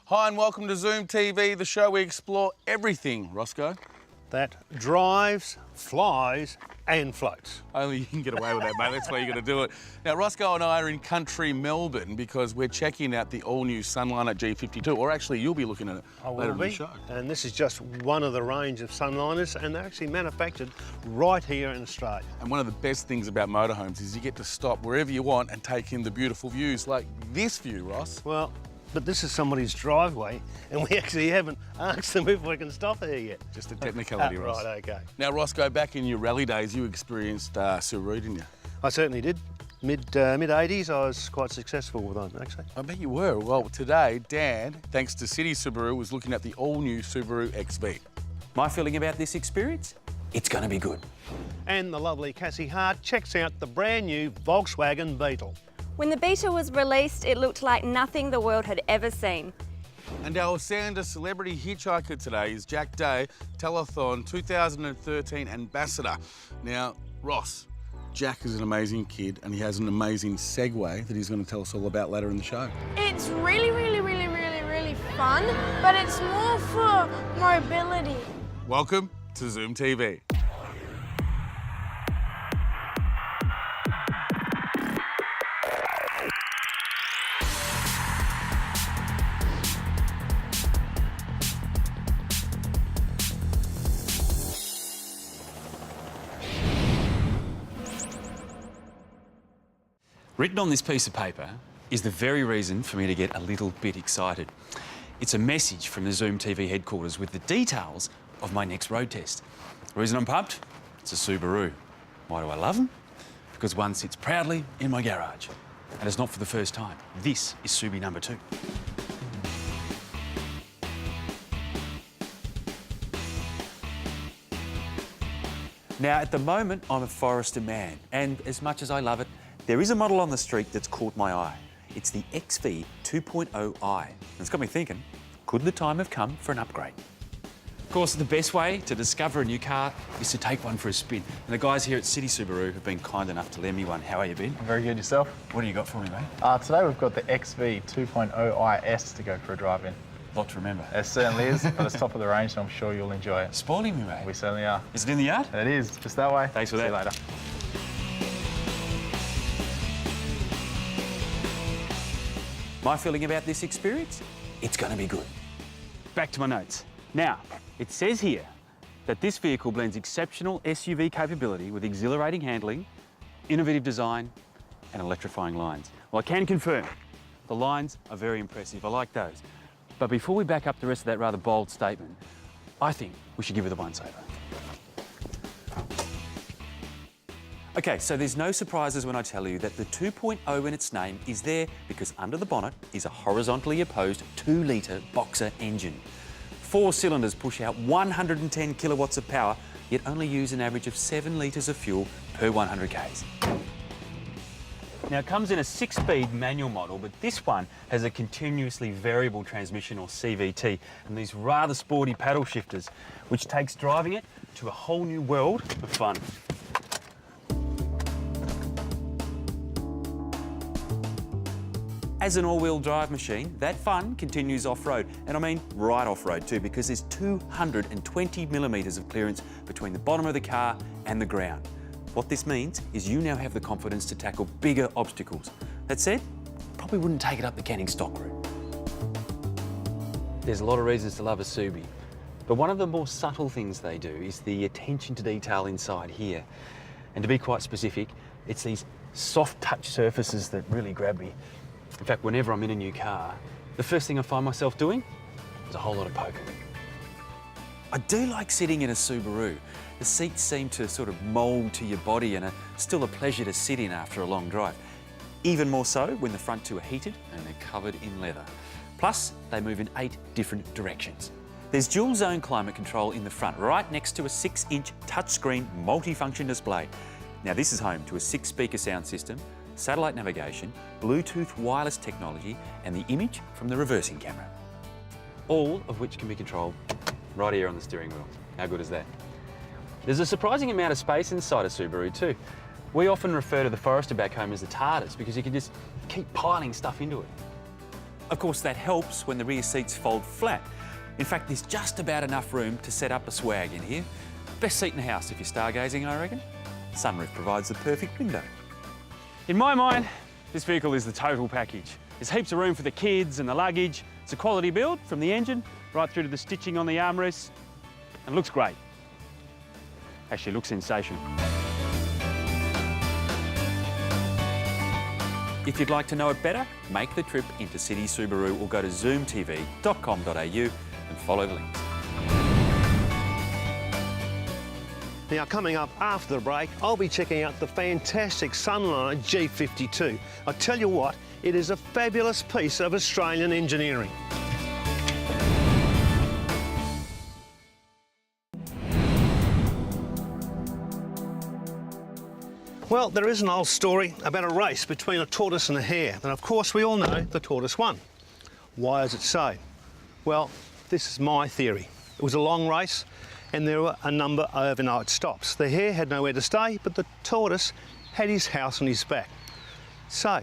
Hi and welcome to Zoom TV, the show we explore everything, Roscoe. That drives, flies and floats. Only you can get away with that, mate. That's why you're going to do it. Now, Roscoe and I are in country Melbourne because we're checking out the all-new Sunliner G52, or actually you'll be looking at it later in the show. And this is just one of the range of Sunliners, and they're actually manufactured right here in Australia. And one of the best things about motorhomes is you get to stop wherever you want and take in the beautiful views, like this view, Ross. Well, but this is somebody's driveway, and we actually haven't asked them if we can stop here yet. Just a technicality, Ross. Right, okay. Now, Roscoe, back in your rally days, you experienced Subaru, didn't you? I certainly did. Mid-80s, I was quite successful with them, actually. I bet you were. Well, today, Dan, thanks to City Suburu, was looking at the all-new Subaru XV. My feeling about this experience? It's going to be good. And the lovely Cassie Hart checks out the brand new Volkswagen Beetle. When the Beetle was released, it looked like nothing the world had ever seen. And our Esanda celebrity hitchhiker today is Jack Day, Telethon 2013 Ambassador. Now, Ross, Jack is an amazing kid and he has an amazing segue that he's going to tell us all about later in the show. It's really fun, but it's more for mobility. Welcome to Zoom TV. Written on this piece of paper is the very reason for me to get a little bit excited. It's a message from the Zoom TV headquarters with the details of my next road test. The reason I'm pumped? It's a Subaru. Why do I love them? Because one sits proudly in my garage. And it's not for the first time. This is Subi number 2. Now, at the moment, I'm a Forester man, and as much as I love it, there is a model on the street that's caught my eye. It's the XV 2.0i. It's got me thinking, could the time have come for an upgrade? Of course, the best way to discover a new car is to take one for a spin. And the guys here at City Suburu have been kind enough to lend me one. How are you, Ben? Very good, yourself? What do you got for me, mate? Today we've got the XV 2.0 IS to go for a drive in. A lot to remember. It certainly is, but it's top of the range, so I'm sure you'll enjoy it. Spoiling me, mate. We certainly are. Is it in the yard? It is, just that way. Thanks for See that. you later. My feeling about this experience? It's going to be good. Back to my notes. Now, it says here that this vehicle blends exceptional SUV capability with exhilarating handling, innovative design, and electrifying lines. Well, I can confirm the lines are very impressive. I like those. But before we back up the rest of that rather bold statement, I think we should give it a once-over. Okay, so there's no surprises when I tell you that the 2.0 in its name is there because under the bonnet is a horizontally opposed 2-litre boxer engine. 4 cylinders push out 110 kilowatts of power, yet only use an average of 7 litres of fuel per 100 k's. Now, it comes in a 6-speed manual model, but this one has a continuously variable transmission, or CVT, and these rather sporty paddle shifters, which takes driving it to a whole new world of fun. As an all-wheel drive machine, that fun continues off-road, and I mean right off-road too, because there's 220 millimetres of clearance between the bottom of the car and the ground. What this means is you now have the confidence to tackle bigger obstacles. That said, probably wouldn't take it up the Canning stock route. There's a lot of reasons to love a Subi, but one of the more subtle things they do is the attention to detail inside here. And to be quite specific, it's these soft touch surfaces that really grab me. In fact, whenever I'm in a new car, the first thing I find myself doing is a whole lot of poking. I do like sitting in a Subaru. The seats seem to sort of mould to your body and are still a pleasure to sit in after a long drive. Even more so when the front two are heated and they're covered in leather. Plus, they move in 8 different directions. There's dual zone climate control in the front, right next to a 6-inch touchscreen multifunction display. Now, this is home to a 6-speaker sound system, satellite navigation, Bluetooth wireless technology, and the image from the reversing camera. All of which can be controlled right here on the steering wheel. How good is that? There's a surprising amount of space inside a Subaru too. We often refer to the Forester back home as the TARDIS because you can just keep piling stuff into it. Of course, that helps when the rear seats fold flat. In fact, there's just about enough room to set up a swag in here. Best seat in the house if you're stargazing, I reckon. Sunroof provides the perfect window. In my mind, this vehicle is the total package. There's heaps of room for the kids and the luggage. It's a quality build from the engine right through to the stitching on the armrests, and looks great. Actually, looks sensational. If you'd like to know it better, make the trip into City Subaru or go to zoomtv.com.au and follow the links. Now, coming up after the break, I'll be checking out the fantastic Sunliner G52. I tell you what, it is a fabulous piece of Australian engineering. Well, there is an old story about a race between a tortoise and a hare, and of course we all know the tortoise won. Why is it so? Well, this is my theory. It was a long race, and there were a number of overnight stops. The hare had nowhere to stay, but the tortoise had his house on his back. So,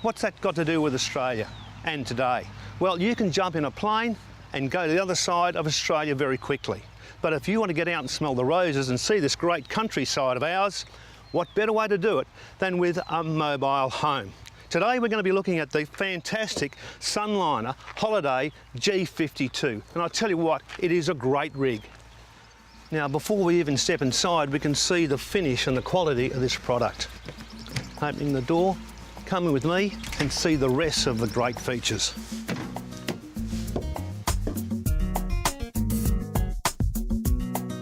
what's that got to do with Australia and today? Well, you can jump in a plane and go to the other side of Australia very quickly. But if you want to get out and smell the roses and see this great countryside of ours, what better way to do it than with a mobile home? Today we're going to be looking at the fantastic Sunliner Holiday G52, and I'll tell you what, it is a great rig. Now, before we even step inside, we can see the finish and the quality of this product. Opening the door, come with me and see the rest of the great features.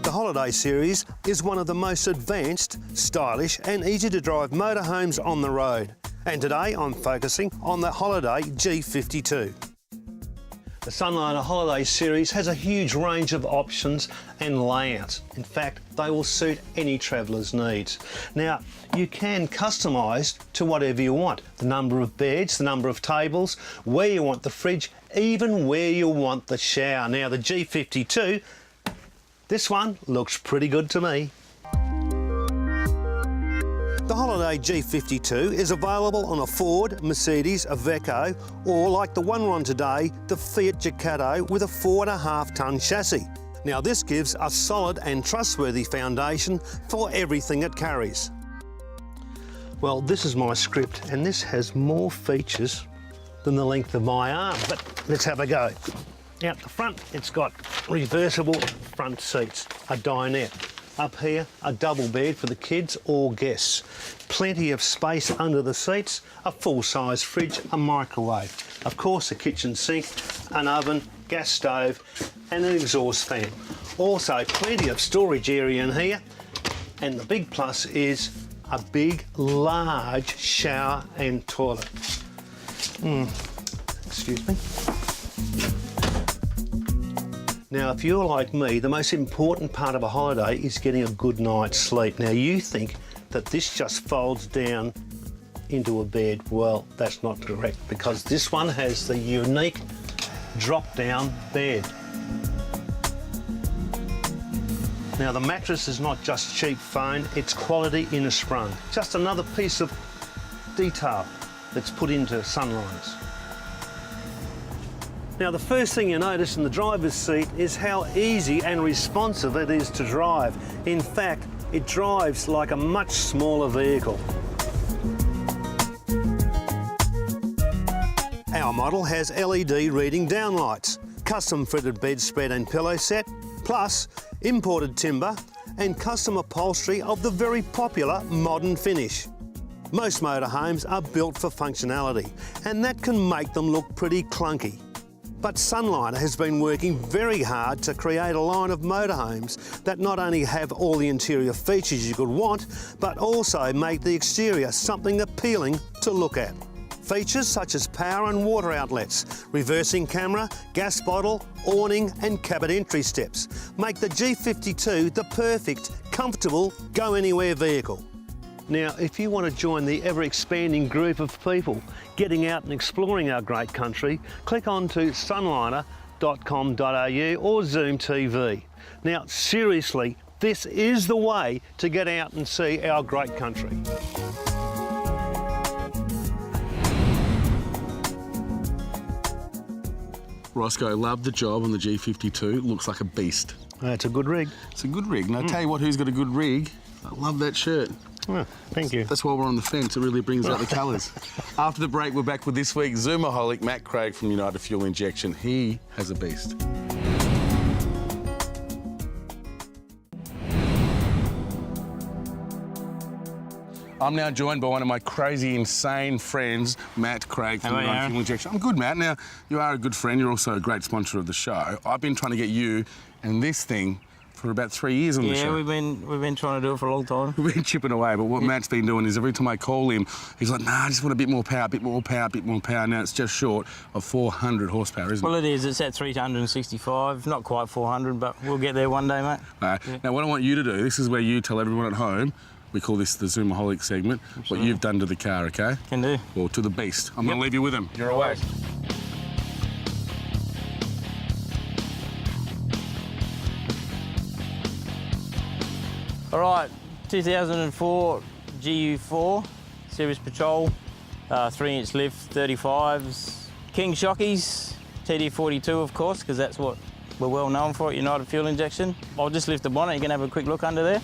The Holiday series is one of the most advanced, stylish and easy to drive motorhomes on the road. And today I'm focusing on the Holiday G52. The Sunliner Holiday series has a huge range of options and layouts. In fact, they will suit any traveller's needs. Now, you can customise to whatever you want. The number of beds, the number of tables, where you want the fridge, even where you want the shower. Now, the G52, this one looks pretty good to me. The Holiday G52 is available on a Ford, Mercedes, Iveco, or like the one we're on today, the Fiat Ducato with a 4.5-tonne chassis. Now this gives a solid and trustworthy foundation for everything it carries. Well, this is my script, and this has more features than the length of my arm, but let's have a go. Out the front, it's got reversible front seats, a dinette. Up here, a double bed for the kids or guests. Plenty of space under the seats, a full-size fridge, a microwave. Of course, a kitchen sink, an oven, gas stove, and an exhaust fan. Also, plenty of storage area in here. And the big plus is a big, large shower and toilet. Excuse me. Now, if you're like me, the most important part of a holiday is getting a good night's sleep. Now, you think that this just folds down into a bed. Well, that's not correct, because this one has the unique drop-down bed. Now, the mattress is not just cheap foam, it's quality inner sprung. Just another piece of detail that's put into Sunliners. Now, the first thing you notice in the driver's seat is how easy and responsive it is to drive. In fact, it drives like a much smaller vehicle. Our model has LED reading downlights, custom fitted bedspread and pillow set, plus imported timber and custom upholstery of the very popular modern finish. Most motorhomes are built for functionality, and that can make them look pretty clunky. But Sunliner has been working very hard to create a line of motorhomes that not only have all the interior features you could want, but also make the exterior something appealing to look at. Features such as power and water outlets, reversing camera, gas bottle, awning and cabin entry steps make the G52 the perfect, comfortable, go-anywhere vehicle. Now, if you want to join the ever-expanding group of people getting out and exploring our great country, click on to sunliner.com.au or Zoom TV. Now, seriously, this is the way to get out and see our great country. Roscoe, love the job on the G52. Looks like a beast. It's a good rig. It's a good rig. And I'll tell you what, who's got a good rig? I love that shirt. Oh, thank you. That's why we're on the fence. It really brings out the colours. After the break, we're back with this week's Zoomaholic, Matt Craig from United Fuel Injection. He has a beast. I'm now joined by one of my crazy, insane friends, Matt Craig from United Fuel Injection. I'm good, Matt. Now, you are a good friend. You're also a great sponsor of the show. I've been trying to get you and this thing for about 3 years on the show. Yeah, we've been trying to do it for a long time. We've been chipping away, but what Matt's been doing is every time I call him, he's like, nah, I just want a bit more power, bit more power, bit more power. Now it's just short of 400 horsepower, isn't it? Well, it is. It's at 365, not quite 400, but we'll get there one day, mate. Now, what I want you to do, this is where you tell everyone at home, we call this the Zoomaholic segment, what you've done to the car, OK? Can do. Or to the beast. I'm going to leave you with him. You're away. All right, 2004 GU4 Series Patrol, 3-inch lift, 35s, King Shockies, TD42 of course, because that's what we're well known for at United Fuel Injection. I'll just lift the bonnet, you can have a quick look under there.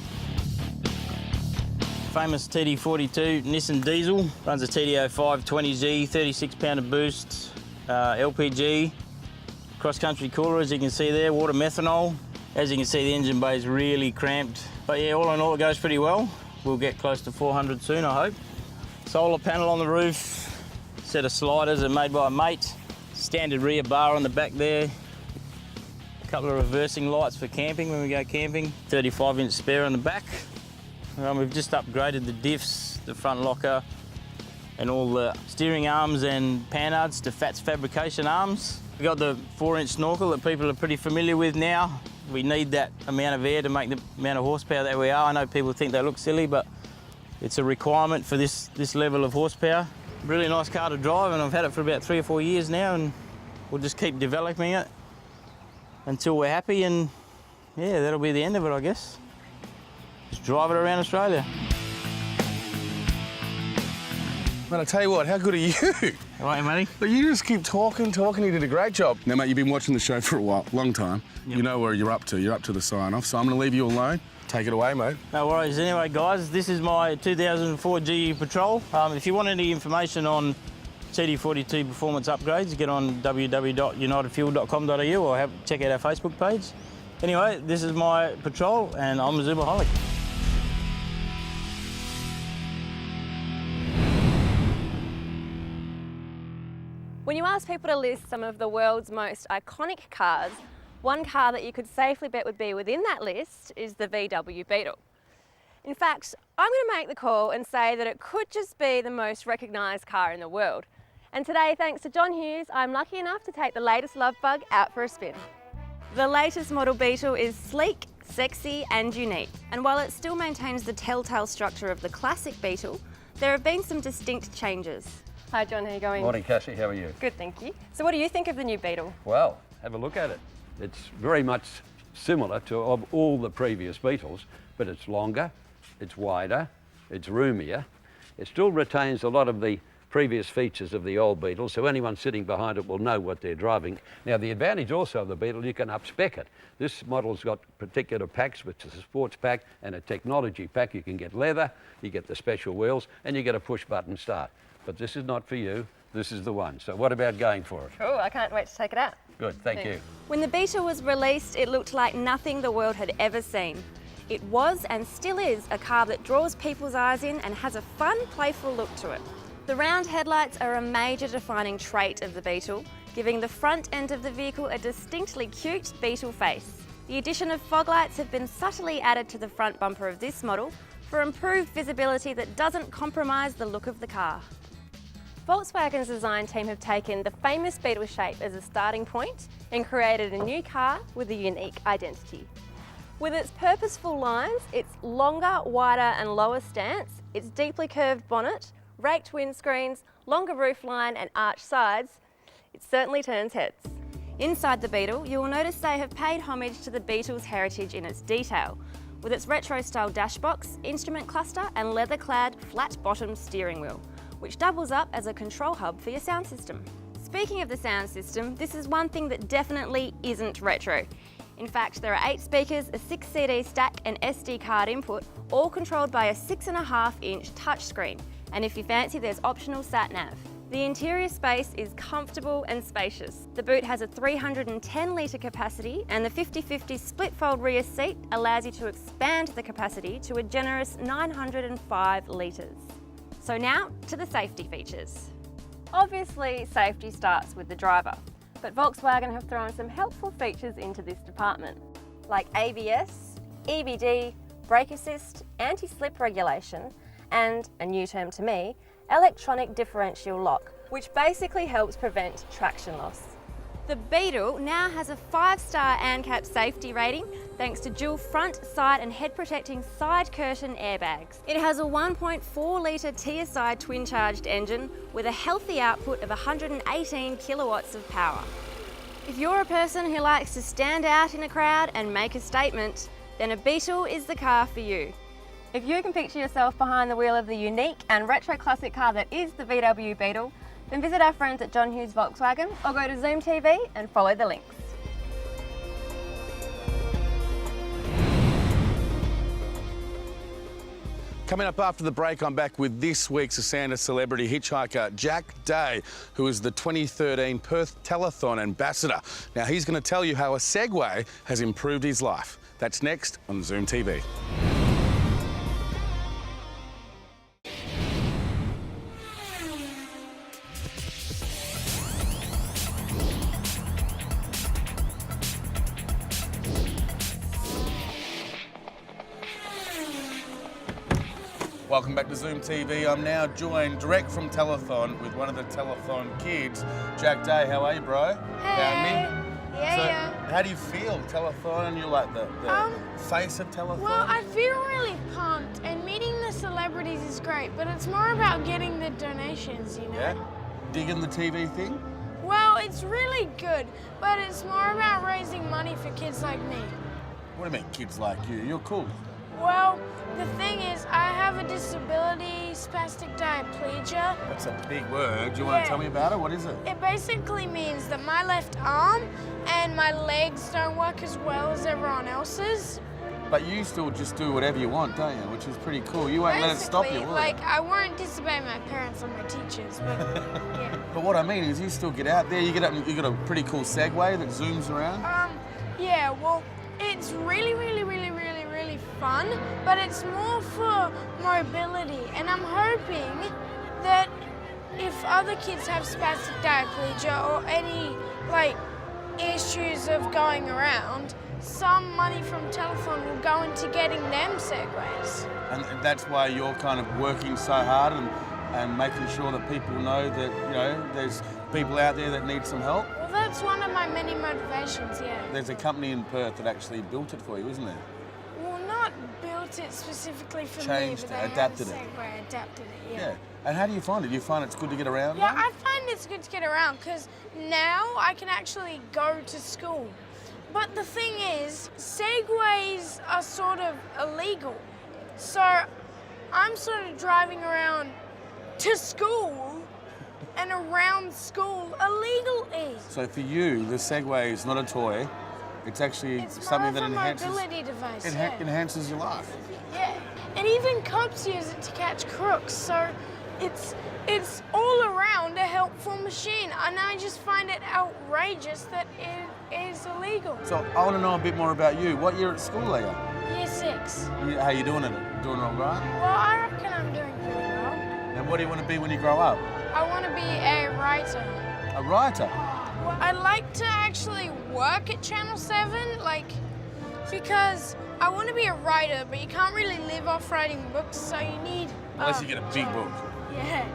Famous TD42 Nissan diesel, runs a TD05 20G, 36-pounder boost, LPG, cross-country cooler as you can see there, water methanol. As you can see, the engine bay is really cramped. But yeah, all in all, it goes pretty well. We'll get close to 400 soon, I hope. Solar panel on the roof, set of sliders are made by a mate. Standard rear bar on the back there. A couple of reversing lights for camping when we go camping. 35-inch spare on the back. We've just upgraded the diffs, the front locker, and all the steering arms and panhards to Fats Fabrication arms. We've got the 4-inch snorkel that people are pretty familiar with now. We need that amount of air to make the amount of horsepower that we are. I know people think they look silly, but it's a requirement for this level of horsepower. Really nice car to drive, and I've had it for about 3 or 4 years now, and we'll just keep developing it until we're happy, and yeah, that'll be the end of it, I guess. Just drive it around Australia. Man, I tell you what, how good are you? All right, matey. But you just keep talking. You did a great job. Now, mate, you've been watching the show for a while, long time. Yep. You know where you're up to. You're up to the sign-off, so I'm going to leave you alone. Take it away, mate. No worries. Anyway, guys, this is my 2004 GU Patrol. If you want any information on TD42 performance upgrades, get on www.unitedfuel.com.au or check out our Facebook page. Anyway, this is my Patrol, and I'm a Zoomaholic. When you ask people to list some of the world's most iconic cars, one car that you could safely bet would be within that list is the VW Beetle. In fact, I'm going to make the call and say that it could just be the most recognised car in the world. And today, thanks to John Hughes, I'm lucky enough to take the latest love bug out for a spin. The latest model Beetle is sleek, sexy and unique. And while it still maintains the telltale structure of the classic Beetle, there have been some distinct changes. Hi John, how are you going? Morning Cassie, how are you? Good, thank you. So what do you think of the new Beetle? Well, have a look at it. It's very much similar to all the previous Beetles, but it's longer, it's wider, it's roomier. It still retains a lot of the previous features of the old Beetle, so anyone sitting behind it will know what they're driving. Now, the advantage also of the Beetle, you can up-spec it. This model's got particular packs, which is a sports pack and a technology pack. You can get leather, you get the special wheels, and you get a push-button start. But this is not for you, this is the one. So what about going for it? Cool, I can't wait to take it out. Good, thank you. When the Beetle was released, it looked like nothing the world had ever seen. It was and still is a car that draws people's eyes in and has a fun, playful look to it. The round headlights are a major defining trait of the Beetle, giving the front end of the vehicle a distinctly cute Beetle face. The addition of fog lights have been subtly added to the front bumper of this model for improved visibility that doesn't compromise the look of the car. Volkswagen's design team have taken the famous Beetle shape as a starting point and created a new car with a unique identity. With its purposeful lines, its longer, wider and lower stance, its deeply curved bonnet, raked windscreens, longer roofline and arched sides, it certainly turns heads. Inside the Beetle, you will notice they have paid homage to the Beetle's heritage in its detail, with its retro-style dashbox, instrument cluster and leather-clad, flat-bottomed steering wheel, which doubles up as a control hub for your sound system. Speaking of the sound system, this is one thing that definitely isn't retro. In fact, there are 8 speakers, a 6 CD stack and SD card input, all controlled by a 6.5-inch touchscreen. And if you fancy, there's optional sat-nav. The interior space is comfortable and spacious. The boot has a 310-litre capacity, and the 50/50 split-fold rear seat allows you to expand the capacity to a generous 905 litres. So now to the safety features. Obviously, safety starts with the driver, but Volkswagen have thrown some helpful features into this department, like ABS, EBD, brake assist, anti-slip regulation, and, a new term to me, electronic differential lock, which basically helps prevent traction loss. The Beetle now has a 5-star ANCAP safety rating thanks to dual front, side and head protecting side curtain airbags. It has a 1.4 litre TSI twin-charged engine with a healthy output of 118 kilowatts of power. If you're a person who likes to stand out in a crowd and make a statement, then a Beetle is the car for you. If you can picture yourself behind the wheel of the unique and retro classic car that is the VW Beetle, then visit our friends at John Hughes Volkswagen or go to Zoom TV and follow the links. Coming up after the break, I'm back with this week's Esanda celebrity hitchhiker, Jack Day, who is the 2013 Perth Telethon Ambassador. Now, he's going to tell you how a Segway has improved his life. That's next on Zoom TV. Welcome back to Zoom TV. I'm now joined direct from Telethon with one of the Telethon kids, Jack Day. How are you, bro? Hey. Yeah. How do you feel, Telethon? You're like the face of Telethon? Well, I feel really pumped, and meeting the celebrities is great, but it's more about getting the donations, you know? Yeah? Digging the TV thing? Well, it's really good, but it's more about raising money for kids like me. What do you mean, kids like you? You're cool. Well, the thing is, I have a disability, spastic diplegia. That's a big word. Do you want to tell me about it? What is it? It basically means that my left arm and my legs don't work as well as everyone else's. But you still just do whatever you want, don't you? Which is pretty cool. You won't let it stop you, will like, you? I won't disobey my parents or my teachers, but yeah. But what I mean is you still get out there. You got a pretty cool Segway that zooms around. Yeah, well, it's really fun, but it's more for mobility, and I'm hoping that if other kids have spastic diplegia or any issues of going around, some money from Telethon will go into getting them Segways. And that's why you're kind of working so hard and making sure that people know that, you know, there's people out there that need some help. Well, that's one of my many motivations, yeah. There's a company in Perth that actually built it for you, isn't there? Well, not built it specifically for Changed me, but it, they adapted have a it. Segway, adapted it, yeah. Yeah. And how do you find it? Do you find it's good to get around? Yeah, now? I find it's good to get around because now I can actually go to school. But the thing is, Segways are sort of illegal. So I'm sort of driving around to school and around school illegally. So for you, the Segway is not a toy. It's actually something that enhances. It's more of a mobility device. Enhances your life. Yeah, and even cops use it to catch crooks. So it's all around a helpful machine, and I just find it outrageous that it is illegal. So I want to know a bit more about you. What year at school are you? Year 6. How you doing it? Doing all right? Well, I reckon I'm doing pretty well. And what do you want to be when you grow up? I want to be a writer. A writer? Well, I'd like to actually work at Channel 7, because I want to be a writer, but you can't really live off writing books, so you need... Unless you get a big book. Yeah.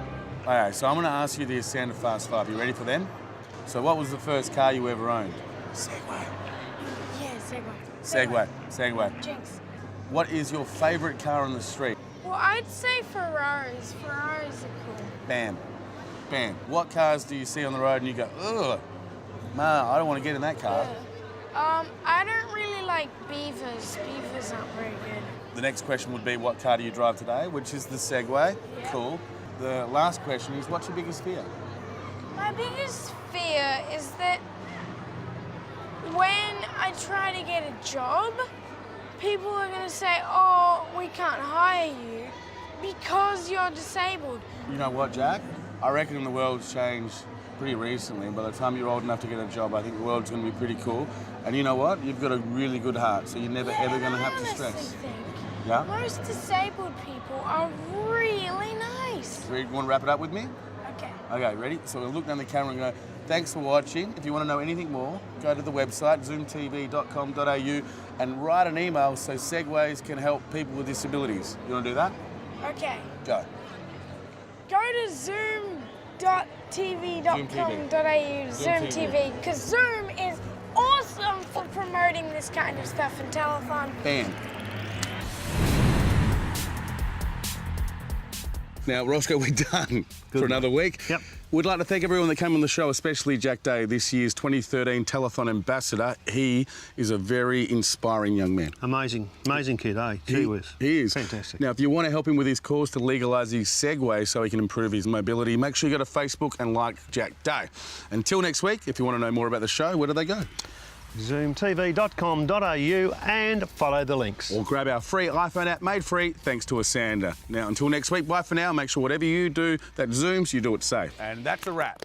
All right, so I'm going to ask you the Esanda Fast 5. You ready for them? So what was the first car you ever owned? Segway. Yeah, Segway. Jinx. What is your favourite car on the street? Well, I'd say Ferraris. Ferraris are cool. Bam. What cars do you see on the road and you go, ugh, man, I don't want to get in that car? Yeah. I don't really like Beavers. Beavers aren't very good. The next question would be, what car do you drive today? Which is the Segway. Yeah. Cool. The last question is, what's your biggest fear? My biggest fear is that when I try to get a job, people are going to say, oh, we can't hire you because you're disabled. You know what, Jack? I reckon the world's changed pretty recently. By the time you're old enough to get a job, I think the world's going to be pretty cool. And you know what? You've got a really good heart, so you're never ever going to have to stress. Yeah? Most disabled people are really nice. You want to wrap it up with me? Okay. Okay, ready? So we'll look down the camera and go, thanks for watching. If you want to know anything more, go to the website, zoomtv.com.au, and write an email so Segways can help people with disabilities. You want to do that? Okay. Go. Go to zoom.tv.com.au, Zoom TV, because Zoom is awesome for promoting this kind of stuff in Telethon. Bam. Now, Roscoe, we're done for another week. Yep. We'd like to thank everyone that came on the show, especially Jack Day, this year's 2013 Telethon Ambassador. He is a very inspiring young man. Amazing kid, eh? Gee whiz. He is. Fantastic. Now, if you want to help him with his cause to legalise his Segway so he can improve his mobility, make sure you go to Facebook and like Jack Day. Until next week, if you want to know more about the show, where do they go? zoomtv.com.au and follow the links. Or grab our free iPhone app made free thanks to Esanda. Now, until next week, bye for now. Make sure whatever you do that zooms, you do it safe. And that's a wrap.